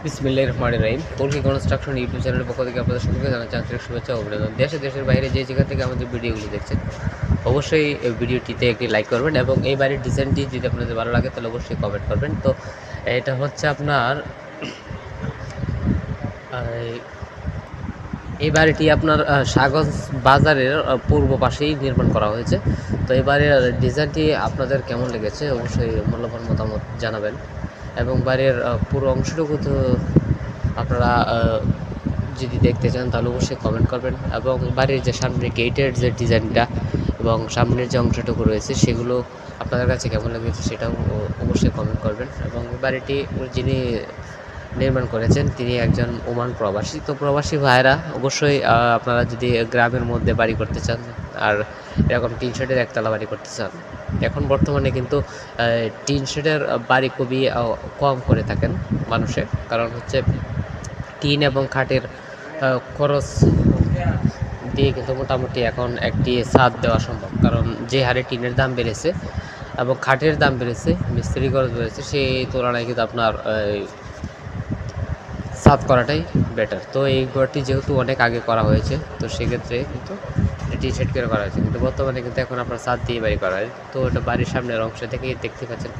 বিসমিল্লাহির রহমানির রহিম। কলকি construction YouTube চ্যানেলের পক্ষ থেকে আপনাদের সকলকে জানাচ্ছি আন্তরিক শুভেচ্ছা ও অভিনন্দন। দেশের বাইরে যে যেখান থেকে আমাদের ভিডিওগুলি দেখছেন অবশ্যই এই ভিডিওটিতে একটি লাইক করবেন এবং এই বাড়ির ডিজাইনটি যদি আপনাদের ভালো লাগে তাহলে অবশ্যই কমেন্ট করবেন। তো এটা হচ্ছে আপনার এই বাড়িটি আপনার সাগজ বাজারের পূর্ব পাশেই নির্মাণ করা হয়েছে। তো এই বাড়ির ডিজাইনটি আপনাদের কেমন লেগেছে অবশ্যই মূল্যবান মতামত জানাবেন এবং বাড়ির পুরো অংশটুকু তো আপনারা যদি দেখতে চান তাহলে অবশ্যই কমেন্ট করবেন এবং বাড়ির যে সামনে গেটের যে ডিজাইনটা এবং সামনের যে অংশটুকু রয়েছে সেগুলো আপনাদের কাছে কেমন লেগেছে সেটাও অবশ্যই কমেন্ট করবেন। এবং বাড়িটি যিনি নির্মাণ করেছেন তিনি একজন ওমান প্রবাসী। তো প্রবাসী ভাইয়েরা অবশ্যই আপনারা যদি গ্রামের মধ্যে বাড়ি করতে চান আর এরকম টিন শেডের একতলা বাড়ি করতে চান, এখন বর্তমানে কিন্তু টিন শেডের বাড়ি খুবই কম করে থাকেন মানুষে, কারণ হচ্ছে টিন এবং খাটের খরচ দিয়ে কিন্তু মোটামুটি এখন একটি ছাদ দেওয়া সম্ভব, কারণ যে হারে টিনের দাম বেড়েছে এবং খাটের দাম বেড়েছে, মিস্ত্রি খরচ বেড়েছে, সেই তুলনায় কিন্তু আপনার ছাদ করাটাই বেটার। তো এই ঘরটি যেহেতু অনেক আগে করা হয়েছে তো সেক্ষেত্রে কিন্তু টি শেড করে করা হয়েছে, কিন্তু বর্তমানে কিন্তু এখন আপনার ছাদ দিয়ে বাড়ি করা হয়। তো এটা বাড়ির সামনের অংশ থেকে দেখতে পাচ্ছেন কত